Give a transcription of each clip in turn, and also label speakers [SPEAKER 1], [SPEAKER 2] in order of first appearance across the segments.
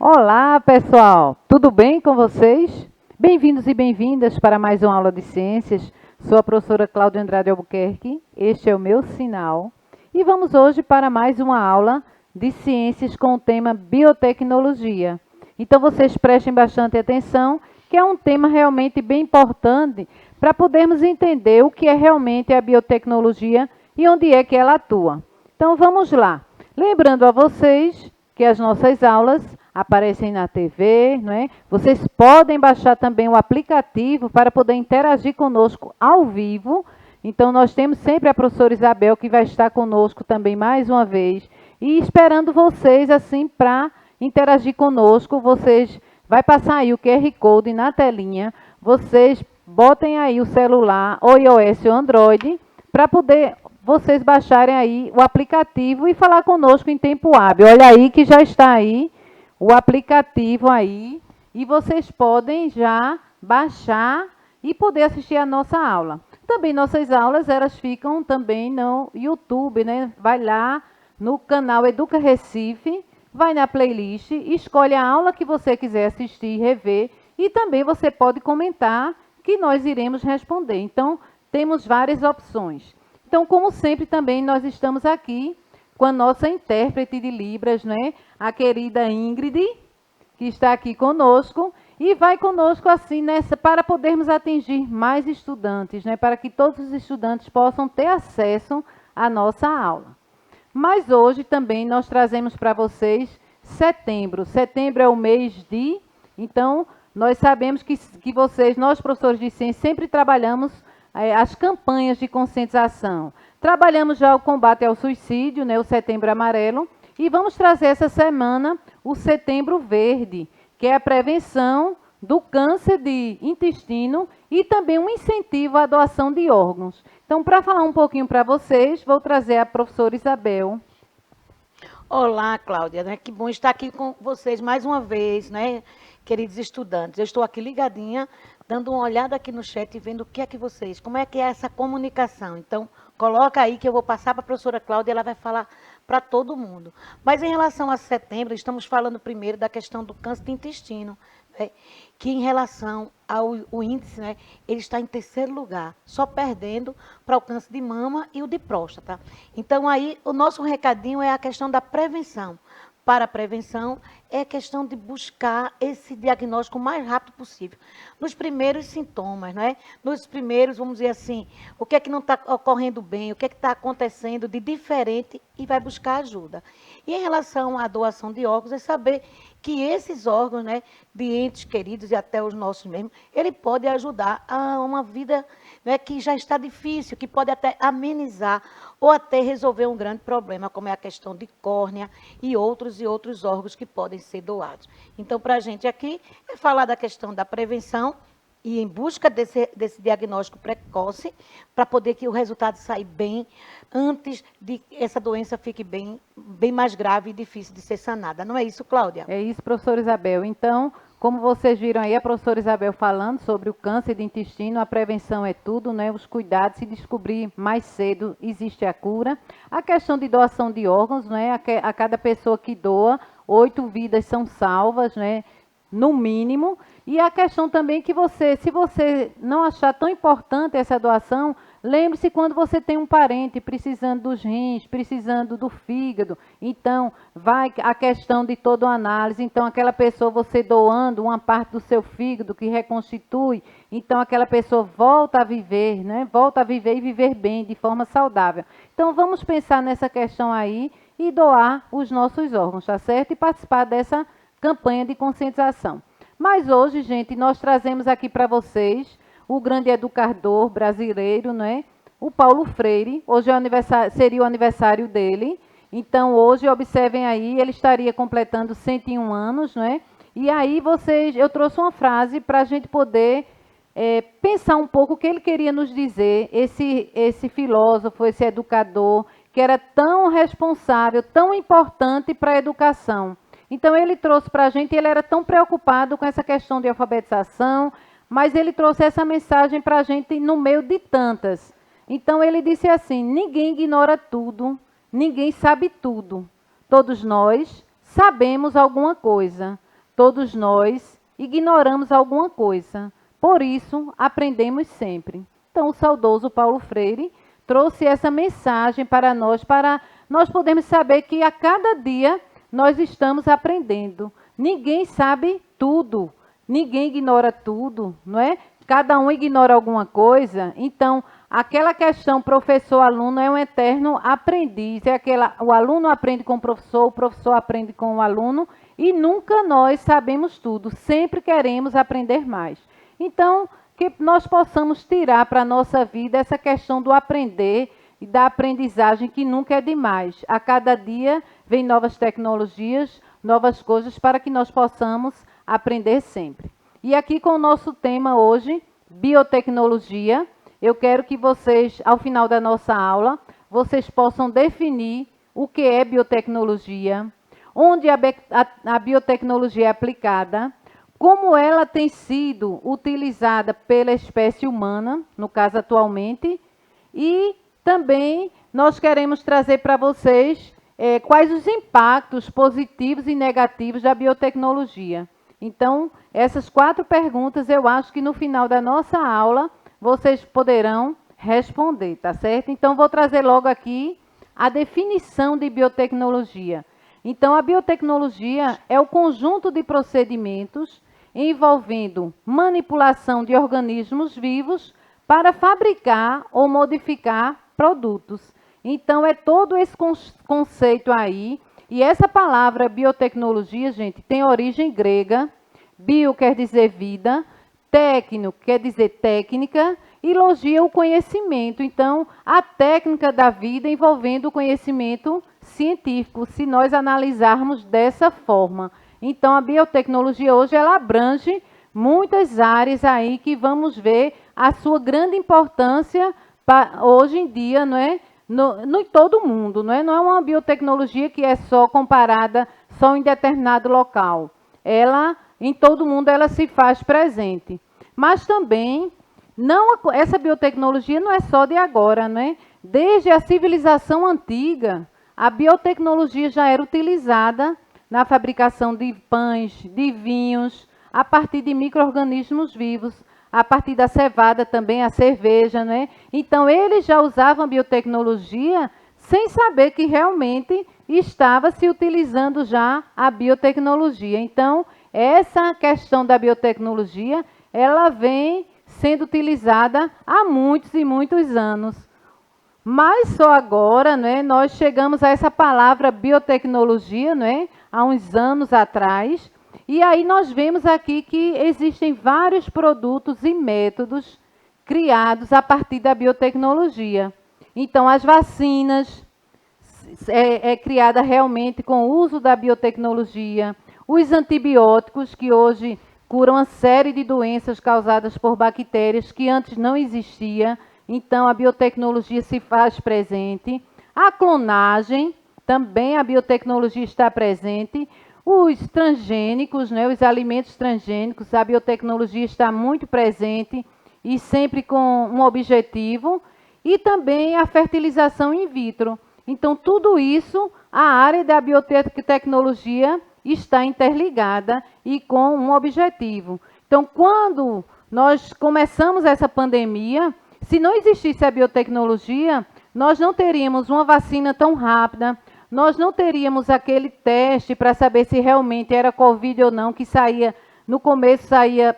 [SPEAKER 1] Olá, pessoal! Tudo bem com vocês? Bem-vindos e bem-vindas para mais uma aula de ciências. Sou a professora Cláudia Andrade Albuquerque, este é o meu sinal. E vamos hoje para mais uma aula de ciências com o tema biotecnologia. Então, vocês prestem bastante atenção, que é um tema realmente bem importante para podermos entender o que é realmente a biotecnologia e onde é que ela atua. Então, vamos lá. Lembrando a vocês que as nossas aulas aparecem na TV, não é? Vocês podem baixar também o aplicativo para poder interagir conosco ao vivo. Então, nós temos sempre a professora Isabel, que vai estar conosco também mais uma vez, e esperando vocês, assim, para interagir conosco. Vocês, vai passar aí o QR Code na telinha, vocês botem aí o celular, ou iOS ou Android, para poder vocês baixarem aí o aplicativo e falar conosco em tempo hábil. Olha aí que já está aí o aplicativo aí e vocês podem já baixar e poder assistir a nossa aula. Também nossas aulas, elas ficam também no YouTube, né? Vai lá no canal Educa Recife, vai na playlist, escolhe a aula que você quiser assistir e rever e também você pode comentar que nós iremos responder. Então, temos várias opções. Então, como sempre, também nós estamos aqui com a nossa intérprete de Libras, né? A querida Ingrid, que está aqui conosco e vai conosco assim nessa para podermos atingir mais estudantes, né? Para que todos os estudantes possam ter acesso à nossa aula. Mas hoje também nós trazemos para vocês setembro. Setembro é o mês de... Então, nós sabemos que vocês, nós professores de ciência, sempre trabalhamos as campanhas de conscientização. Trabalhamos já o combate ao suicídio, né, o Setembro Amarelo, e vamos trazer essa semana o Setembro Verde, que é a prevenção do câncer de intestino e também um incentivo à doação de órgãos. Então, para falar um pouquinho para vocês, vou trazer a professora Isabel.
[SPEAKER 2] Olá, Cláudia, né? Que bom estar aqui com vocês mais uma vez, né, queridos estudantes. Eu estou aqui ligadinha, dando uma olhada aqui no chat e vendo o que é que vocês, como é que é essa comunicação. Então, coloca aí que eu vou passar para a professora Cláudia, ela vai falar para todo mundo. Mas em relação a setembro, estamos falando primeiro da questão do câncer de intestino, né, que em relação ao índice, né, ele está em terceiro lugar, só perdendo para o câncer de mama e o de próstata. Então, aí, o nosso recadinho é a questão da prevenção. Para a prevenção, é questão de buscar esse diagnóstico o mais rápido possível. Nos primeiros sintomas, né? Nos primeiros, vamos dizer assim, o que é que não está ocorrendo bem, o que é que está acontecendo de diferente e vai buscar ajuda. E em relação à doação de órgãos, é saber que esses órgãos, né, de entes queridos e até os nossos mesmos, ele pode ajudar a uma vida, né, que já está difícil, que pode até amenizar ou até resolver um grande problema, como é a questão de córnea e outros órgãos que podem ser doados. Então, para a gente aqui, é falar da questão da prevenção e em busca desse diagnóstico precoce, para poder que o resultado saia bem, antes de essa doença fique bem mais grave e difícil de ser sanada. Não é isso, Cláudia?
[SPEAKER 1] É isso, professora Isabel. Então, como vocês viram aí, a professora Isabel falando sobre o câncer de intestino, a prevenção é tudo, né? Os cuidados, se descobrir mais cedo, existe a cura. A questão de doação de órgãos, né? A cada pessoa que doa, 8 vidas são salvas, né? No mínimo. E a questão também que você, se você não achar tão importante essa doação, lembre-se quando você tem um parente precisando dos rins, precisando do fígado, então vai a questão de toda uma análise, então aquela pessoa você doando uma parte do seu fígado que reconstitui, então aquela pessoa volta a viver, né? Volta a viver e viver bem, de forma saudável. Então vamos pensar nessa questão aí e doar os nossos órgãos, tá certo? E participar dessa campanha de conscientização. Mas hoje, gente, nós trazemos aqui para vocês o grande educador brasileiro, né? O Paulo Freire. Hoje é seria o aniversário dele. Então, hoje, observem aí, ele estaria completando 101 anos, né? E aí, eu trouxe uma frase para a gente poder pensar um pouco o que ele queria nos dizer, esse filósofo, esse educador, que era tão responsável, tão importante para a educação. Então, ele trouxe para a gente, ele era tão preocupado com essa questão de alfabetização, mas ele trouxe essa mensagem para a gente no meio de tantas. Então, ele disse assim, ninguém ignora tudo, ninguém sabe tudo. Todos nós sabemos alguma coisa, todos nós ignoramos alguma coisa. Por isso, aprendemos sempre. Então, o saudoso Paulo Freire trouxe essa mensagem para nós podermos saber que a cada dia nós estamos aprendendo. Ninguém sabe tudo, ninguém ignora tudo, não é? Cada um ignora alguma coisa. Então, aquela questão professor-aluno é um eterno aprendiz. O aluno aprende com o professor aprende com o aluno, e nunca nós sabemos tudo, sempre queremos aprender mais. Então, que nós possamos tirar para a nossa vida essa questão do aprender e da aprendizagem, que nunca é demais. A cada dia vem novas tecnologias, novas coisas, para que nós possamos aprender sempre. E aqui com o nosso tema hoje, biotecnologia, eu quero que vocês, ao final da nossa aula, vocês possam definir o que é biotecnologia, onde a biotecnologia é aplicada, como ela tem sido utilizada pela espécie humana, no caso atualmente, e também nós queremos trazer para vocês quais os impactos positivos e negativos da biotecnologia. Então, essas 4 perguntas eu acho que no final da nossa aula vocês poderão responder, tá certo? Então, vou trazer logo aqui a definição de biotecnologia. Então, a biotecnologia é o conjunto de procedimentos envolvendo manipulação de organismos vivos para fabricar ou modificar produtos. Então, é todo esse conceito aí. E essa palavra biotecnologia, gente, tem origem grega. Bio quer dizer vida, técnico quer dizer técnica, e logia o conhecimento. Então, a técnica da vida envolvendo o conhecimento científico, se nós analisarmos dessa forma. Então, a biotecnologia hoje ela abrange muitas áreas aí que vamos ver a sua grande importância hoje em dia, não é? Em todo mundo, não é? Não é uma biotecnologia que é só comparada só em determinado local. Ela, em todo mundo, ela se faz presente. Mas também, essa biotecnologia não é só de agora, não é? Desde a civilização antiga, a biotecnologia já era utilizada na fabricação de pães, de vinhos, a partir de micro-organismos vivos, a partir da cevada também, a cerveja, né? Então, eles já usavam a biotecnologia sem saber que realmente estava se utilizando já a biotecnologia. Então, essa questão da biotecnologia, ela vem sendo utilizada há muitos e muitos anos. Mas só agora, né, nós chegamos a essa palavra biotecnologia, né, há uns anos atrás, e aí nós vemos aqui que existem vários produtos e métodos criados a partir da biotecnologia. Então, as vacinas é criada realmente com o uso da biotecnologia, os antibióticos, que hoje curam uma série de doenças causadas por bactérias que antes não existia. Então, a biotecnologia se faz presente. A clonagem, também a biotecnologia está presente. Os transgênicos, né, os alimentos transgênicos, a biotecnologia está muito presente e sempre com um objetivo. E também a fertilização in vitro. Então, tudo isso, a área da biotecnologia está interligada e com um objetivo. Então, quando nós começamos essa pandemia, se não existisse a biotecnologia, nós não teríamos uma vacina tão rápida, nós não teríamos aquele teste para saber se realmente era Covid ou não, que saía, no começo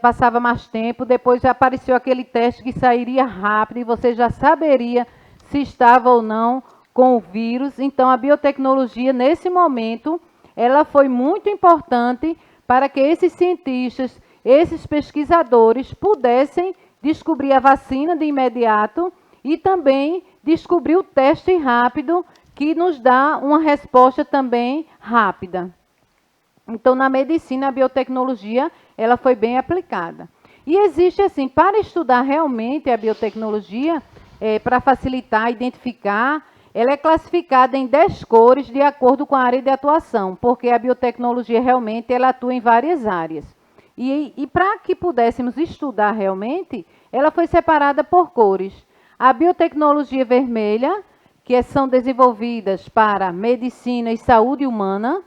[SPEAKER 1] passava mais tempo, depois já apareceu aquele teste que sairia rápido e você já saberia se estava ou não com o vírus. Então, a biotecnologia, nesse momento, ela foi muito importante para que esses cientistas, esses pesquisadores pudessem descobrir a vacina de imediato e também descobrir o teste rápido que nos dá uma resposta também rápida. Então, na medicina, a biotecnologia ela foi bem aplicada. E existe, assim, para estudar realmente a biotecnologia, para facilitar, identificar, ela é classificada em 10 cores de acordo com a área de atuação, porque a biotecnologia realmente ela atua em várias áreas. E para que pudéssemos estudar realmente, ela foi separada por cores. A biotecnologia vermelha, que são desenvolvidas para medicina e saúde humana.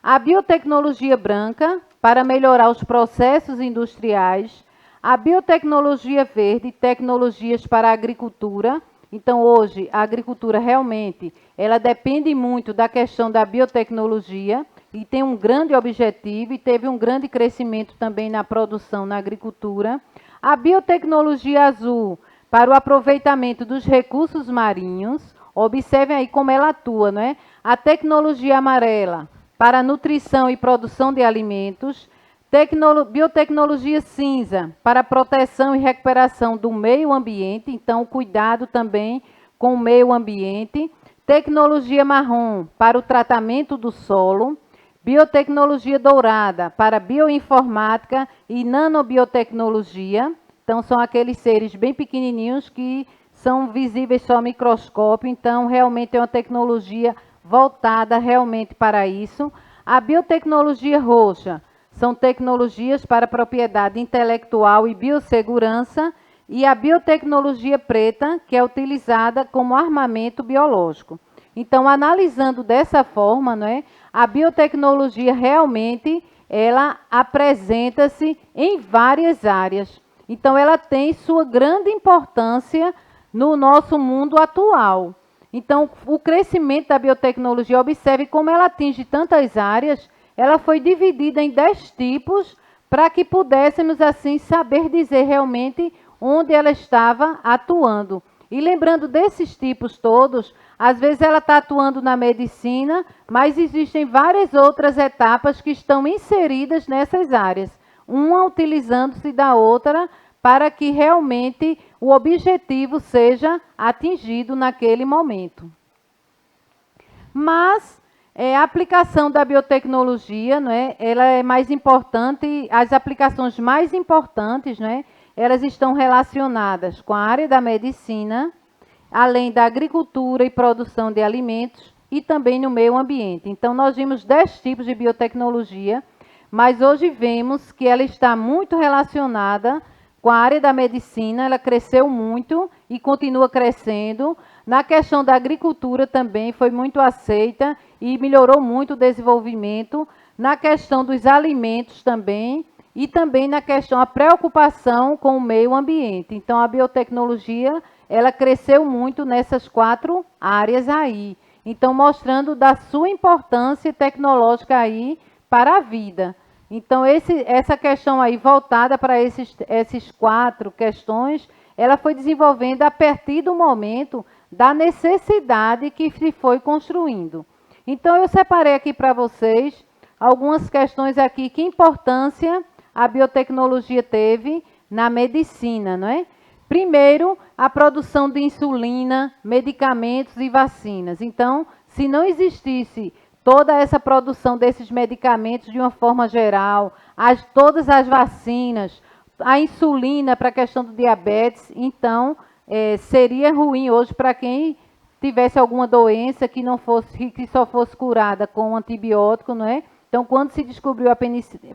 [SPEAKER 1] A biotecnologia branca, para melhorar os processos industriais, a biotecnologia verde, tecnologias para a agricultura. Então, hoje, a agricultura realmente, ela depende muito da questão da biotecnologia e tem um grande objetivo e teve um grande crescimento também na produção na agricultura. A biotecnologia azul, para o aproveitamento dos recursos marinhos. Observem aí como ela atua, não é? A tecnologia amarela, para a nutrição e produção de alimentos. Biotecnologia cinza, para a proteção e recuperação do meio ambiente, então cuidado também com o meio ambiente. Tecnologia marrom, para o tratamento do solo. Biotecnologia dourada, para bioinformática e nanobiotecnologia. Então, são aqueles seres bem pequenininhos que são visíveis só ao microscópio. Então, realmente é uma tecnologia voltada realmente para isso. A biotecnologia roxa são tecnologias para propriedade intelectual e biossegurança. E a biotecnologia preta, que é utilizada como armamento biológico. Então, analisando dessa forma, não é, a biotecnologia realmente ela apresenta-se em várias áreas. Então, ela tem sua grande importância no nosso mundo atual. Então, o crescimento da biotecnologia, observe como ela atinge tantas áreas, ela foi dividida em 10 tipos para que pudéssemos, assim, saber dizer realmente onde ela estava atuando. E lembrando desses tipos todos, às vezes ela está atuando na medicina, mas existem várias outras etapas que estão inseridas nessas áreas, uma utilizando-se da outra para que realmente o objetivo seja atingido naquele momento. Mas a aplicação da biotecnologia, não é, ela é mais importante, as aplicações mais importantes, não é, elas estão relacionadas com a área da medicina, além da agricultura e produção de alimentos e também no meio ambiente. Então, nós vimos 10 tipos de biotecnologia, mas hoje vemos que ela está muito relacionada com a área da medicina, ela cresceu muito e continua crescendo. Na questão da agricultura também foi muito aceita e melhorou muito o desenvolvimento. Na questão dos alimentos também, e também na questão da preocupação com o meio ambiente. Então, a biotecnologia, ela cresceu muito nessas 4 áreas aí. Então, mostrando da sua importância tecnológica aí para a vida. Então, essa questão aí voltada para esses 4 questões, ela foi desenvolvendo a partir do momento da necessidade que se foi construindo. Então, eu separei aqui para vocês algumas questões aqui, que importância a biotecnologia teve na medicina, não é? Primeiro, a produção de insulina, medicamentos e vacinas. Então, se não existisse toda essa produção desses medicamentos de uma forma geral, todas as vacinas, a insulina para a questão do diabetes, então seria ruim hoje para quem tivesse alguma doença que não fosse, que só fosse curada com um antibiótico, não é? Então, quando se descobriu a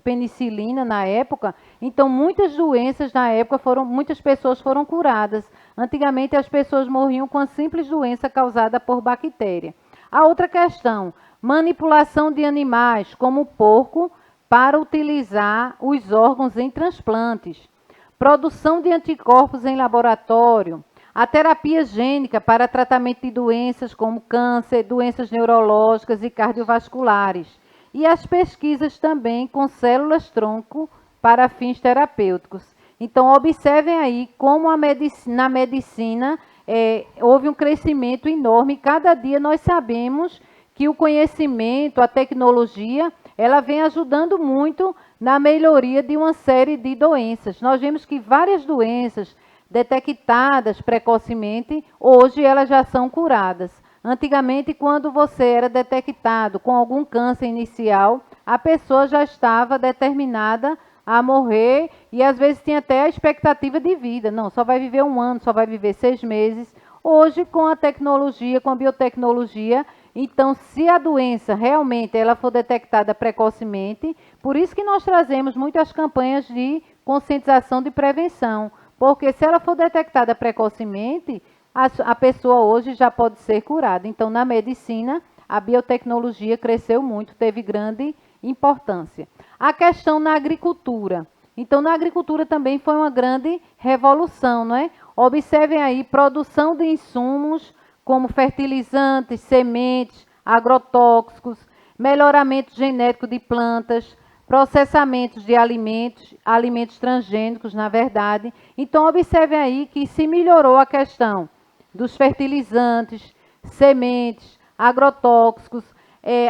[SPEAKER 1] penicilina na época, então muitas doenças na época muitas pessoas foram curadas. Antigamente as pessoas morriam com a simples doença causada por bactéria. A outra questão, manipulação de animais, como o porco, para utilizar os órgãos em transplantes. Produção de anticorpos em laboratório. A terapia gênica para tratamento de doenças como câncer, doenças neurológicas e cardiovasculares. E as pesquisas também com células-tronco para fins terapêuticos. Então, observem aí como na medicina houve um crescimento enorme. Cada dia nós sabemos que o conhecimento, a tecnologia, ela vem ajudando muito na melhoria de uma série de doenças. Nós vemos que várias doenças detectadas precocemente, hoje elas já são curadas. Antigamente, quando você era detectado com algum câncer inicial, a pessoa já estava determinada a morrer e às vezes tinha até a expectativa de vida. Não, só vai viver 1 ano, só vai viver 6 meses. Hoje, com a tecnologia, com a biotecnologia, então, se a doença realmente ela for detectada precocemente, por isso que nós trazemos muitas campanhas de conscientização de prevenção, porque se ela for detectada precocemente, a pessoa hoje já pode ser curada. Então, na medicina, a biotecnologia cresceu muito, teve grande importância. A questão na agricultura. Então, na agricultura também foi uma grande revolução, não é? Observem aí, produção de insumos como fertilizantes, sementes, agrotóxicos, melhoramento genético de plantas, processamentos de alimentos transgênicos, na verdade. Então, observem aí que se melhorou a questão dos fertilizantes, sementes, agrotóxicos,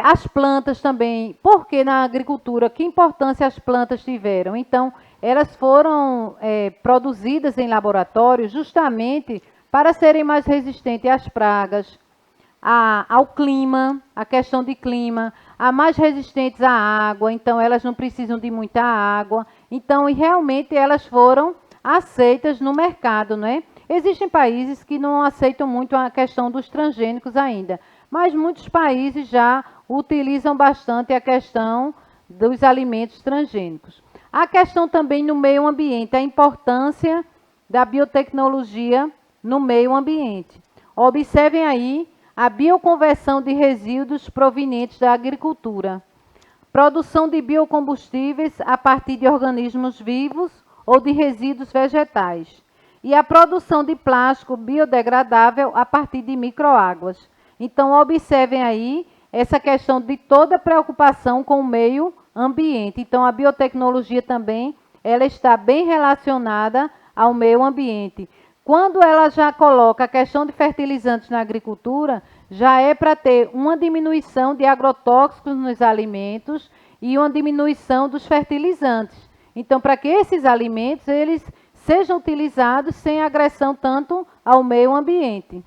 [SPEAKER 1] as plantas também. Porque na agricultura, que importância as plantas tiveram? Então, elas foram produzidas em laboratório justamente para serem mais resistentes às pragas, ao clima, a questão de clima, a mais resistentes à água, então elas não precisam de muita água. Então, e realmente elas foram aceitas no mercado, não é? Existem países que não aceitam muito a questão dos transgênicos ainda, mas muitos países já utilizam bastante a questão dos alimentos transgênicos. A questão também no meio ambiente, a importância da biotecnologia no meio ambiente. Observem aí a bioconversão de resíduos provenientes da agricultura, produção de biocombustíveis a partir de organismos vivos ou de resíduos vegetais, e a produção de plástico biodegradável a partir de microáguas. Então, observem aí essa questão de toda preocupação com o meio ambiente. Então, a biotecnologia também, ela está bem relacionada ao meio ambiente. Quando ela já coloca a questão de fertilizantes na agricultura, já é para ter uma diminuição de agrotóxicos nos alimentos e uma diminuição dos fertilizantes. Então, para que esses alimentos eles sejam utilizados sem agressão tanto ao meio ambiente.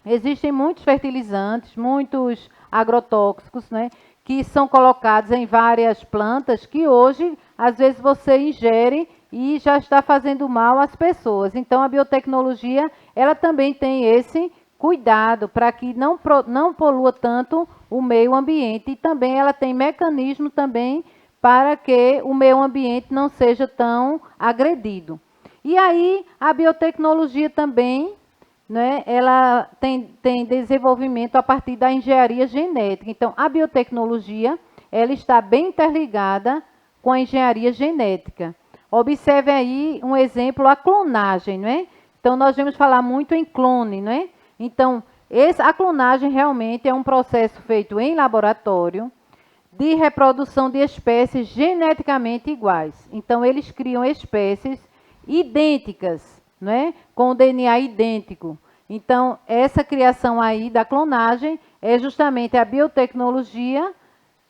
[SPEAKER 1] Existem muitos fertilizantes, muitos agrotóxicos, né, que são colocados em várias plantas que hoje, às vezes, você ingere e já está fazendo mal às pessoas. Então, a biotecnologia, ela também tem esse cuidado para que não polua tanto o meio ambiente. E também ela tem mecanismo também para que o meio ambiente não seja tão agredido. E aí, a biotecnologia também, né, ela tem desenvolvimento a partir da engenharia genética. Então, a biotecnologia, ela está bem interligada com a engenharia genética. Observe aí um exemplo, a clonagem, não é? Então, nós vamos falar muito em clone, não é? Então, a clonagem realmente é um processo feito em laboratório de reprodução de espécies geneticamente iguais. Então, eles criam espécies idênticas, não é? Com o DNA idêntico. Então, essa criação aí da clonagem é justamente a biotecnologia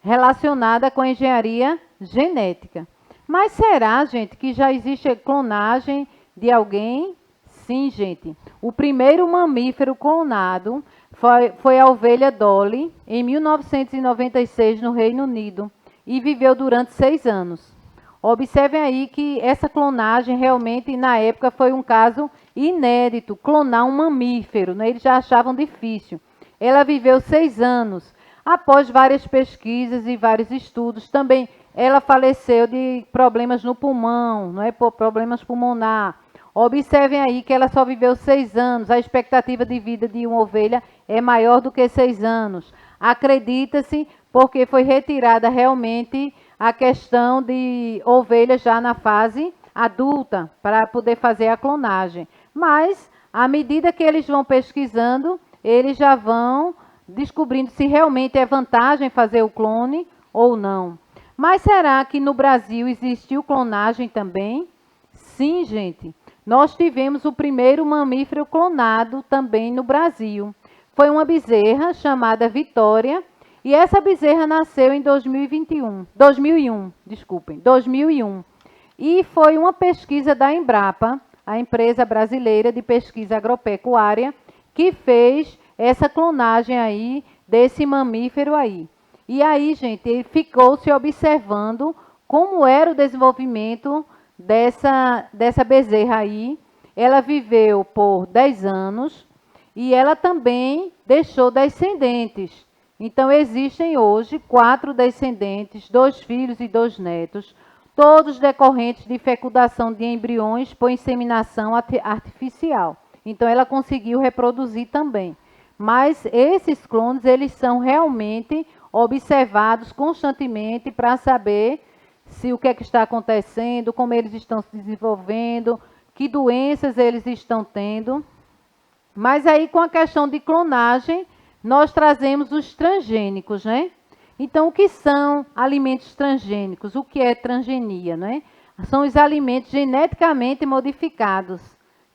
[SPEAKER 1] relacionada com a engenharia genética. Mas será, gente, que já existe clonagem de alguém? Sim, gente. O primeiro mamífero clonado foi a ovelha Dolly, em 1996, no Reino Unido, e viveu durante 6 anos. Observem aí que essa clonagem realmente, na época, foi um caso inédito, clonar um mamífero, né? Eles já achavam difícil. Ela viveu 6 anos. Após várias pesquisas e vários estudos, também ela faleceu de problemas no pulmão, não é? Por problemas pulmonar. Observem aí que ela só viveu 6 anos. A expectativa de vida de uma ovelha é maior do que 6 anos. Acredita-se porque foi retirada realmente a questão de ovelhas já na fase adulta para poder fazer a clonagem. Mas, à medida que eles vão pesquisando, eles já vão descobrindo se realmente é vantagem fazer o clone ou não. Mas será que no Brasil existiu clonagem também? Sim, gente. Nós tivemos o primeiro mamífero clonado também no Brasil. Foi uma bezerra chamada Vitória, e essa bezerra nasceu em 2001. E foi uma pesquisa da Embrapa, a empresa brasileira de pesquisa agropecuária, que fez essa clonagem aí desse mamífero aí. E aí, gente, ficou se observando como era o desenvolvimento dessa bezerra aí. Ela viveu por 10 anos e ela também deixou descendentes. Então, existem hoje 4 descendentes, 2 filhos e 2 netos, todos decorrentes de fecundação de embriões por inseminação artificial. Então, ela conseguiu reproduzir também. Mas esses clones, eles são realmente observados constantemente para saber se o que é que está acontecendo, como eles estão se desenvolvendo, que doenças eles estão tendo. Mas aí com a questão de clonagem, nós trazemos os transgênicos, né? Então, o que são alimentos transgênicos? O que é transgenia, né? São os alimentos geneticamente modificados.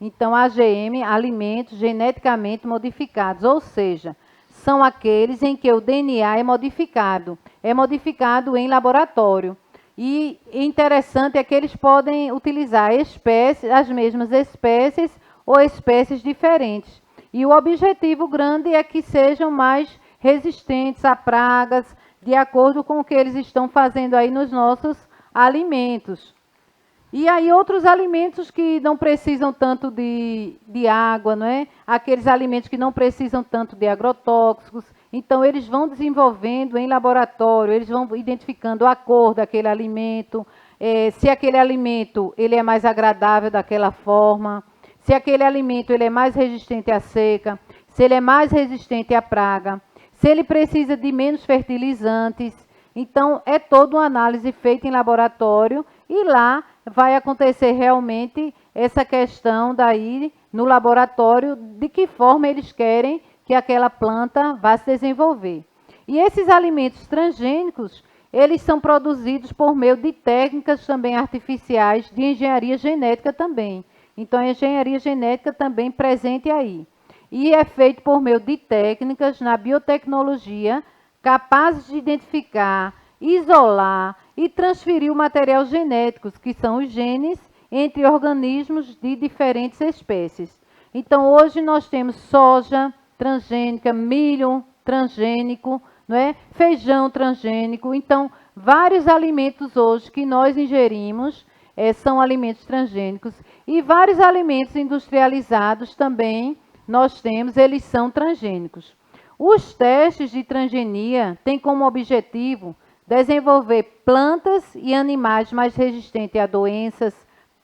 [SPEAKER 1] Então, AGM, alimentos geneticamente modificados, ou seja, são aqueles em que o DNA é modificado em laboratório. E interessante é que eles podem utilizar espécies, as mesmas espécies ou espécies diferentes. E o objetivo grande é que sejam mais resistentes a pragas, de acordo com o que eles estão fazendo aí nos nossos alimentos. E aí outros alimentos que não precisam tanto de água, não é? Aqueles alimentos que não precisam tanto de agrotóxicos. Então, eles vão desenvolvendo em laboratório, eles vão identificando a cor daquele alimento, se aquele alimento ele é mais agradável daquela forma, se aquele alimento ele é mais resistente à seca, se ele é mais resistente à praga, se ele precisa de menos fertilizantes. Então, é toda uma análise feita em laboratório e lá vai acontecer realmente essa questão daí no laboratório, de que forma eles querem que aquela planta vá se desenvolver. E esses alimentos transgênicos, eles são produzidos por meio de técnicas também artificiais de engenharia genética também. Então, a engenharia genética também presente aí. E é feito por meio de técnicas na biotecnologia capazes de identificar, isolar e transferir o material genético, que são os genes, entre organismos de diferentes espécies. Então, hoje nós temos soja transgênica, milho transgênico, não é? Feijão transgênico. Então, vários alimentos hoje que nós ingerimos são alimentos transgênicos. E vários alimentos industrializados também nós temos, eles são transgênicos. Os testes de transgenia têm como objetivo desenvolver plantas e animais mais resistentes a doenças,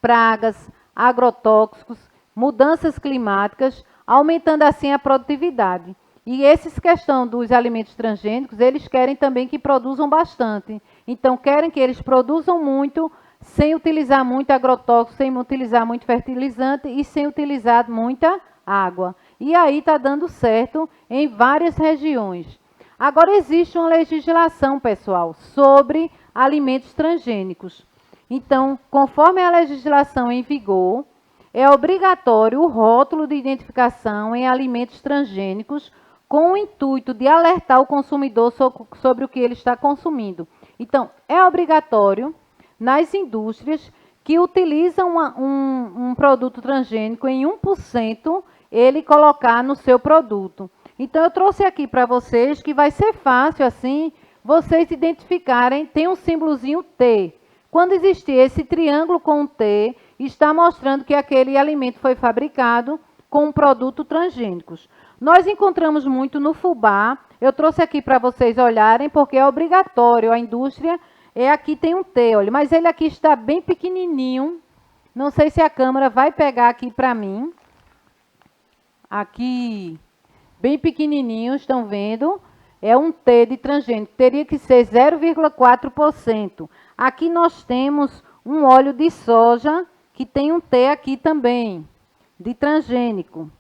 [SPEAKER 1] pragas, agrotóxicos, mudanças climáticas, aumentando assim a produtividade. E essas questões dos alimentos transgênicos, eles querem também que produzam bastante. Então, querem que eles produzam muito, sem utilizar muito agrotóxico, sem utilizar muito fertilizante e sem utilizar muita água. E aí está dando certo em várias regiões. Agora, existe uma legislação, pessoal, sobre alimentos transgênicos. Então, conforme a legislação em vigor, é obrigatório o rótulo de identificação em alimentos transgênicos com o intuito de alertar o consumidor sobre o que ele está consumindo. Então, é obrigatório nas indústrias que utilizam um produto transgênico em 1%, ele colocar no seu produto. Então, eu trouxe aqui para vocês que vai ser fácil, assim, vocês identificarem, tem um símbolozinho T. Quando existir esse triângulo com um T, está mostrando que aquele alimento foi fabricado com um produto transgênicos. Nós encontramos muito no fubá, eu trouxe aqui para vocês olharem, porque é obrigatório, a indústria, aqui tem um T, olha, mas ele aqui está bem pequenininho, não sei se a câmera vai pegar aqui para mim. Aqui, bem pequenininho, estão vendo? É um T de transgênico, teria que ser 0,4%. Aqui nós temos um óleo de soja, que tem um T aqui também, de transgênico.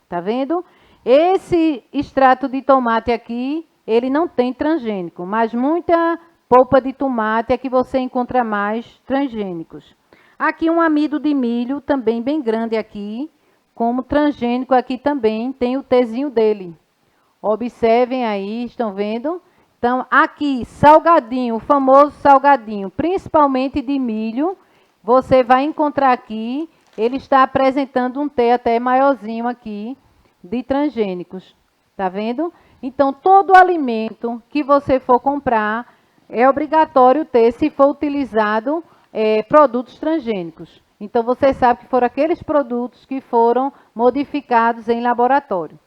[SPEAKER 1] Tá vendo? Esse extrato de tomate aqui, ele não tem transgênico, mas muita polpa de tomate é que você encontra mais transgênicos. Aqui um amido de milho, também bem grande aqui, como transgênico aqui também, tem o Tzinho dele. Observem aí, estão vendo? Então, aqui, salgadinho, o famoso salgadinho, principalmente de milho, você vai encontrar aqui, ele está apresentando um T até maiorzinho aqui, de transgênicos. Tá vendo? Então, todo alimento que você for comprar, é obrigatório ter, se for utilizado, produtos transgênicos. Então, você sabe que foram aqueles produtos que foram modificados em laboratório.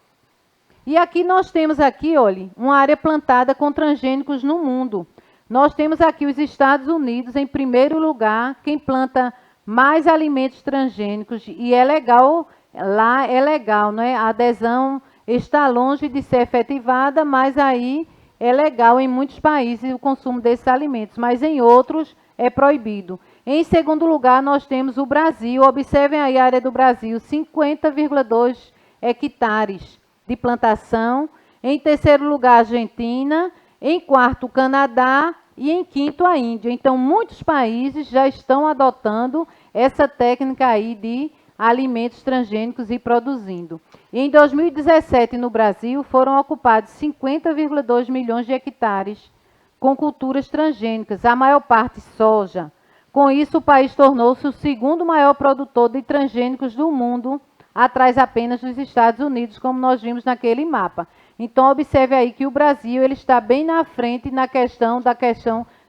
[SPEAKER 1] E aqui nós temos aqui, olha, uma área plantada com transgênicos no mundo. Nós temos aqui os Estados Unidos em primeiro lugar, quem planta mais alimentos transgênicos, e é legal, lá é legal, não é? A adesão está longe de ser efetivada, mas aí é legal em muitos países o consumo desses alimentos, mas em outros é proibido. Em segundo lugar, nós temos o Brasil. Observem aí a área do Brasil, 50,2 hectares de plantação. Em terceiro lugar, a Argentina. Em quarto, o Canadá. E em quinto, a Índia. Então, muitos países já estão adotando essa técnica aí de alimentos transgênicos e produzindo. Em 2017, no Brasil, foram ocupados 50,2 milhões de hectares com culturas transgênicas, a maior parte soja. Com isso, o país tornou-se o segundo maior produtor de transgênicos do mundo, atrás apenas dos Estados Unidos, como nós vimos naquele mapa. Então, observe aí que o Brasil ele está bem na frente na questão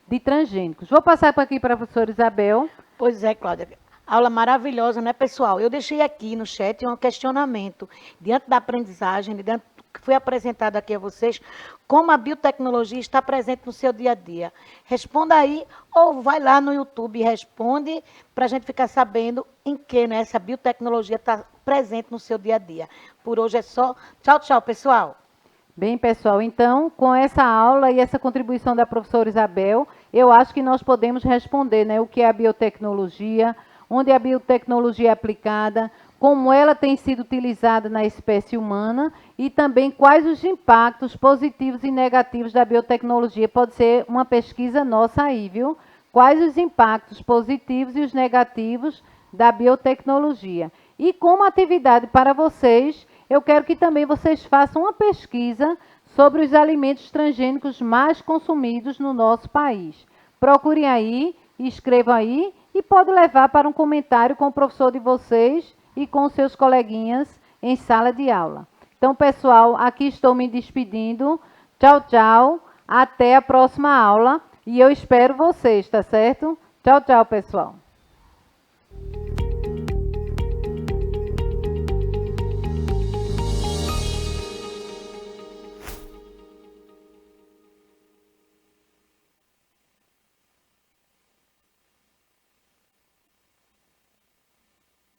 [SPEAKER 1] de transgênicos. Vou passar aqui para a professora Isabel.
[SPEAKER 2] Pois é, Cláudia. Aula maravilhosa, né, pessoal? Eu deixei aqui no chat um questionamento diante da aprendizagem, diante do que foi apresentado aqui a vocês, como a biotecnologia está presente no seu dia a dia. Responda aí ou vai lá no YouTube e responde para a gente ficar sabendo em que, né, essa biotecnologia está presente no seu dia a dia. Por hoje é só. Tchau, tchau, pessoal.
[SPEAKER 1] Bem, pessoal, então, com essa aula e essa contribuição da professora Isabel, eu acho que nós podemos responder, né, o que é a biotecnologia, onde a biotecnologia é aplicada, como ela tem sido utilizada na espécie humana e também quais os impactos positivos e negativos da biotecnologia. Pode ser uma pesquisa nossa aí, viu? Quais os impactos positivos e os negativos da biotecnologia. E como atividade para vocês, eu quero que também vocês façam uma pesquisa sobre os alimentos transgênicos mais consumidos no nosso país. Procurem aí, escrevam aí e pode levar para um comentário com o professor de vocês e com seus coleguinhas em sala de aula. Então, pessoal, aqui estou me despedindo. Tchau, tchau. Até a próxima aula. E eu espero vocês, tá certo? Tchau, tchau, pessoal.